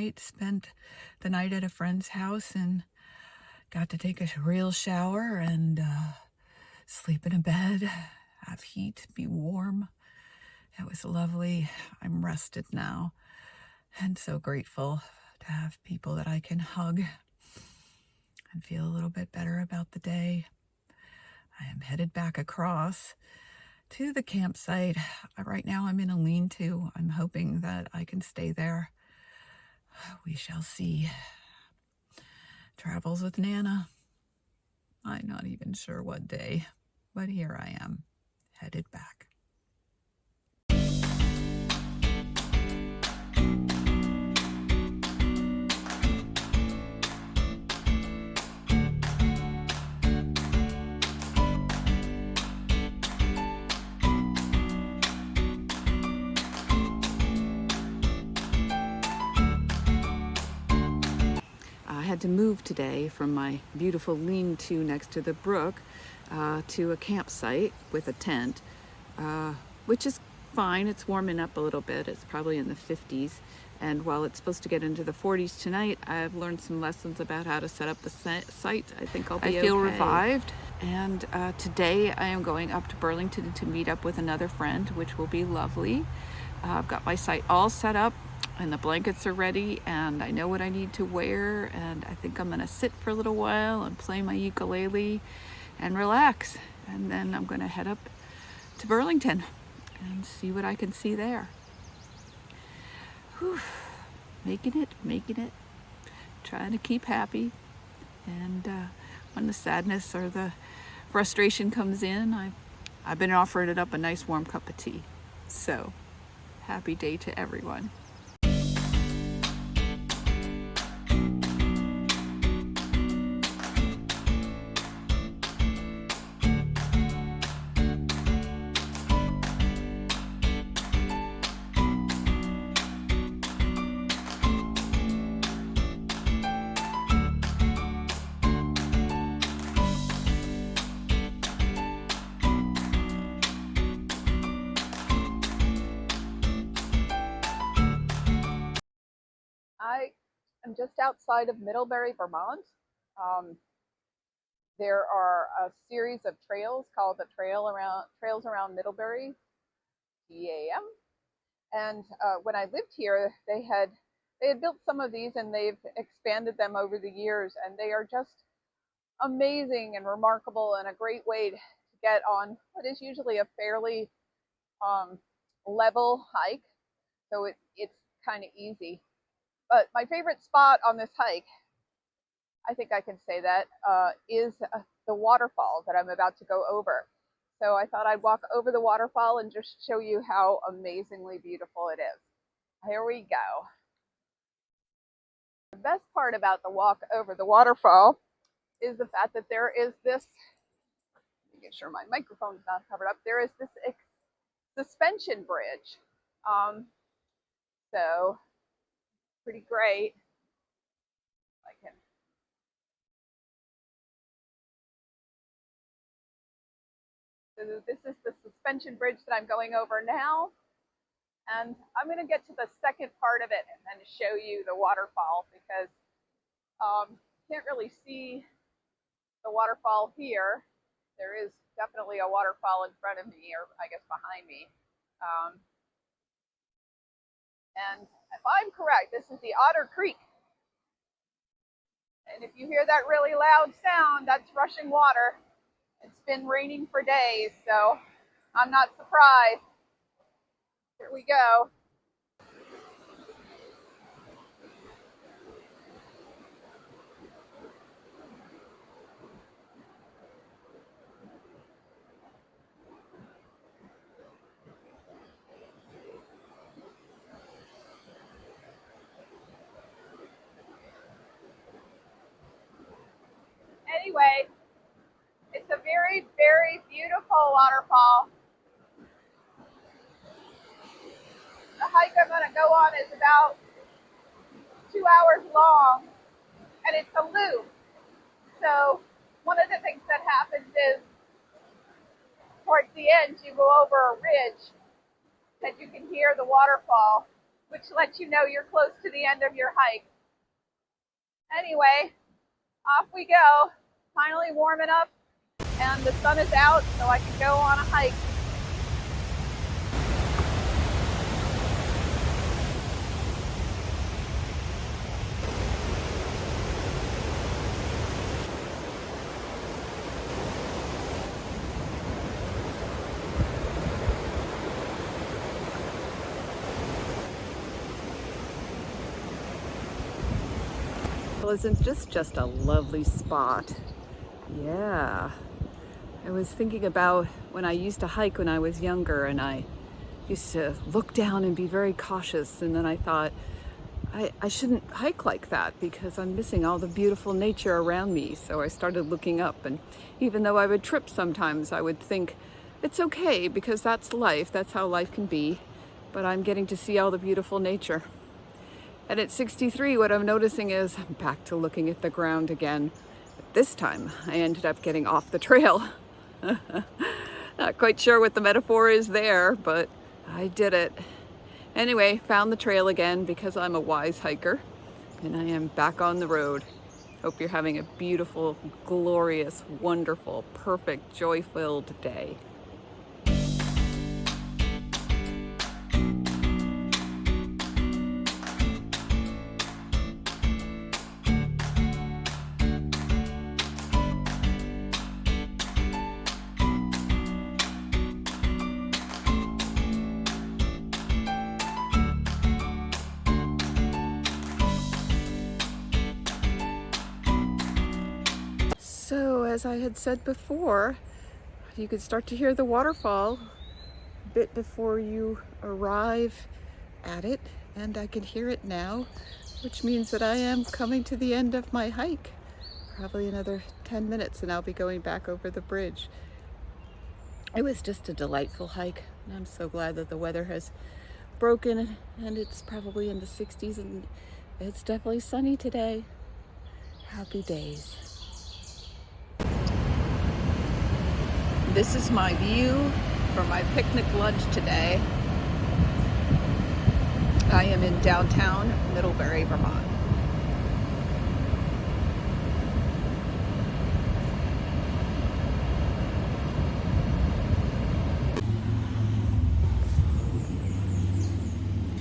night, spent the night at a friend's house and got to take a real shower and sleep in a bed, have heat, be warm. It was lovely. I'm rested now and so grateful to have people that I can hug and feel a little bit better about the day. I am headed back across to the campsite. Right now I'm in a lean-to. I'm hoping that I can stay there. We shall see. Travels with Nana. I'm not even sure what day, but here I am, headed back. I had to move today from my beautiful lean-to next to the brook to a campsite with a tent, which is fine. It's warming up a little bit. It's probably in the 50s. And while it's supposed to get into the 40s tonight, I've learned some lessons about how to set up the site. I think I feel okay. Revived. And today I am going up to Burlington to meet up with another friend, which will be lovely. I've got my site all set up and the blankets are ready and I know what I need to wear, and I think I'm gonna sit for a little while and play my ukulele and relax, and then I'm gonna head up to Burlington and see what I can see there. Whew. Making it, trying to keep happy, and when the sadness or the frustration comes in, I've been offering it up a nice warm cup of tea. So happy day to everyone. I am just outside of Middlebury, Vermont. There are a series of trails called the Trails Around Middlebury, TAM. And when I lived here, they had built some of these and they've expanded them over the years, and they are just amazing and remarkable and a great way to get on what is usually a fairly level hike. So it's kind of easy. But my favorite spot on this hike, I think I can say that, is the waterfall that I'm about to go over. So I thought I'd walk over the waterfall and just show you how amazingly beautiful it is. Here we go. The best part about the walk over the waterfall is the fact that there is this, let me get sure my microphone's not covered up, there is this suspension bridge. So pretty great. I can. So this is the suspension bridge that I'm going over now. And I'm going to get to the second part of it and then show you the waterfall, because can't really see the waterfall here. There is definitely a waterfall in front of me, or I guess behind me. And if I'm correct, this is the Otter Creek. And if you hear that really loud sound, that's rushing water. It's been raining for days, so I'm not surprised. Here we go. Anyway, it's a very, very beautiful waterfall. The hike I'm going to go on is about 2 hours long, and it's a loop. So one of the things that happens is towards the end you go over a ridge that you can hear the waterfall which lets you know you're close to the end of your hike. Anyway, off we go. Finally warming up, and the sun is out, so I can go on a hike. Well, isn't this just a lovely spot? Yeah. I was thinking about when I used to hike when I was younger, and I used to look down and be very cautious, and then I thought, I shouldn't hike like that because I'm missing all the beautiful nature around me. So I started looking up, and even though I would trip sometimes, I would think, it's okay because that's life, that's how life can be, but I'm getting to see all the beautiful nature. And at 63, what I'm noticing is I'm back to looking at the ground again. But this time, I ended up getting off the trail. Not quite sure what the metaphor is there, but I did it. Anyway, found the trail again because I'm a wise hiker, and I am back on the road. Hope you're having a beautiful, glorious, wonderful, perfect, joy-filled day. So, as I had said before, you could start to hear the waterfall a bit before you arrive at it, and I can hear it now, which means that I am coming to the end of my hike. Probably another 10 minutes and I'll be going back over the bridge. It was just a delightful hike, and I'm so glad that the weather has broken and it's probably in the 60s, and it's definitely sunny today. Happy days. This is my view for my picnic lunch today. I am in downtown Middlebury, Vermont.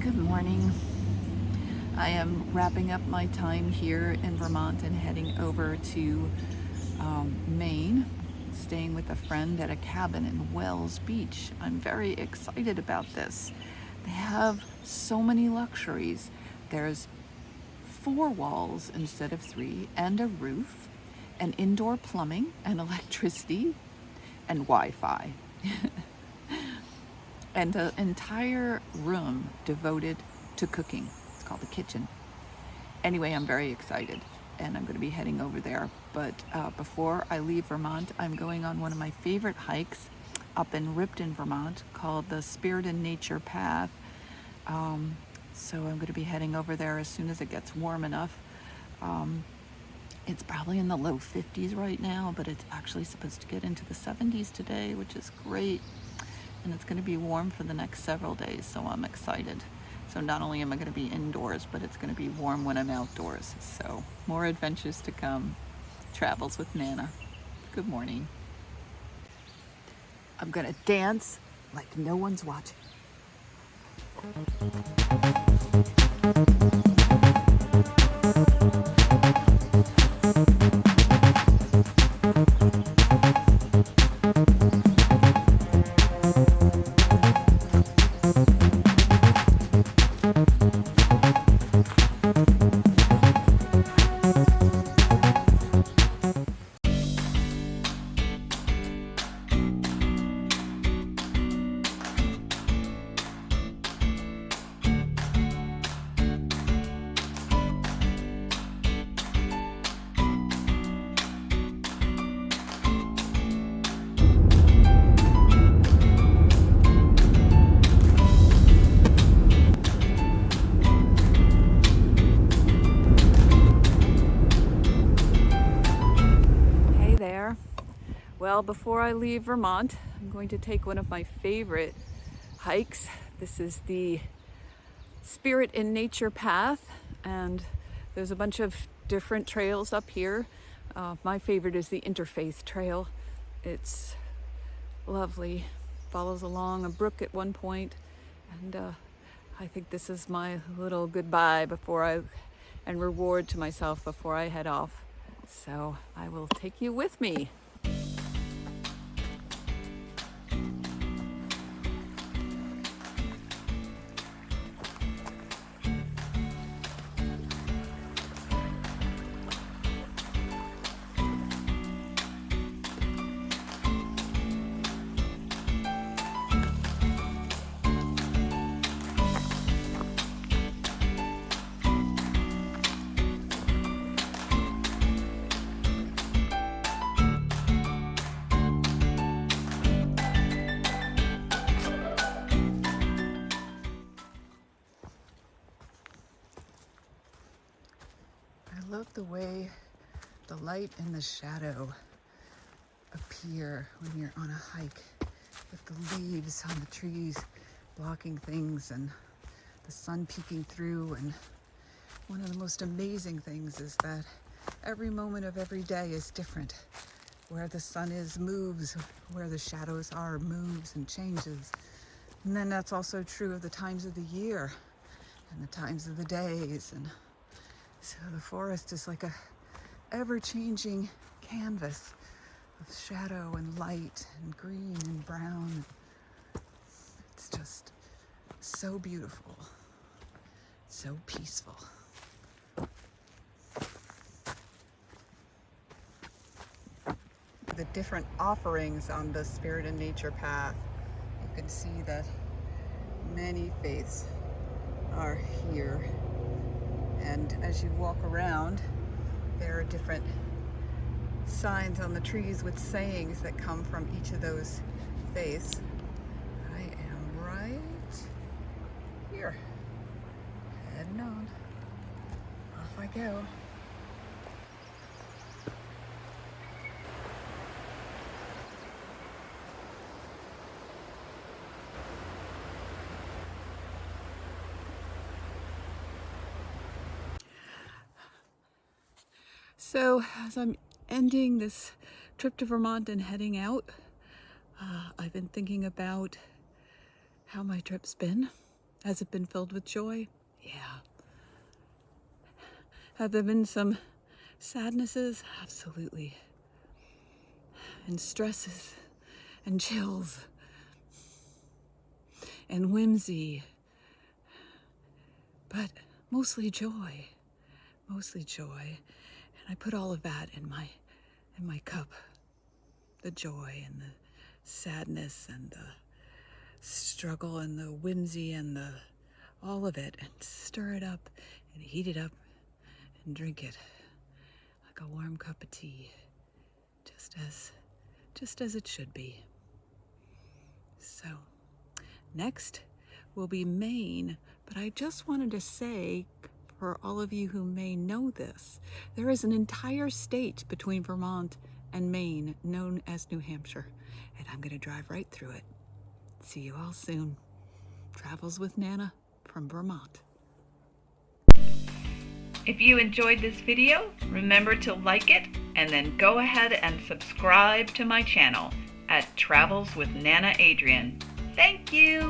Good morning. I am wrapping up my time here in Vermont and heading over to Maine, staying with a friend at a cabin in Wells Beach. I'm very excited about this. They have so many luxuries. There's 4 walls instead of 3, and a roof, and indoor plumbing, and electricity, and Wi-Fi. And an entire room devoted to cooking. It's called the kitchen. Anyway, I'm very excited, and I'm going to be heading over there. But before I leave Vermont, I'm going on one of my favorite hikes up in Ripton, Vermont, called the Spirit and Nature Path. So I'm going to be heading over there as soon as it gets warm enough. It's probably in the low 50s right now, but it's actually supposed to get into the 70s today, which is great. And it's going to be warm for the next several days, so I'm excited. So not only am I going to be indoors, but it's going to be warm when I'm outdoors. So more adventures to come. Travels with Nana. Good morning. I'm going to dance like no one's watching. Well, before I leave Vermont, I'm going to take one of my favorite hikes. This is the Spirit in Nature path, and there's a bunch of different trails up here. My favorite is the Interfaith Trail. It's lovely, follows along a brook at one point, and I think this is my little goodbye and reward to myself before I head off. So I will take you with me. I love the way the light and the shadow appear when you're on a hike, with the leaves on the trees blocking things and the sun peeking through. And one of the most amazing things is that every moment of every day is different. Where the sun is moves, where the shadows are moves and changes. And then that's also true of the times of the year and the times of the days. And so the forest is like a ever-changing canvas of shadow and light and green and brown. It's just so beautiful, so peaceful. The different offerings on the Spirit in Nature path, you can see that many faiths are here. And as you walk around, there are different signs on the trees with sayings that come from each of those faiths. I am right here. Heading on. Off I go. So as I'm ending this trip to Vermont and heading out, I've been thinking about how my trip's been. Has it been filled with joy? Yeah. Have there been some sadnesses? Absolutely. And stresses and chills and whimsy, but mostly joy. Mostly joy. And I put all of that in my cup. The joy and the sadness and the struggle and the whimsy and all of it, and stir it up and heat it up and drink it like a warm cup of tea, just as it should be. So next will be Maine, but I just wanted to say, for all of you who may know this, there is an entire state between Vermont and Maine known as New Hampshire, and I'm going to drive right through it. See you all soon. Travels with Nana from Vermont. If you enjoyed this video, remember to like it and then go ahead and subscribe to my channel at Travels with Nana Adrian. Thank you!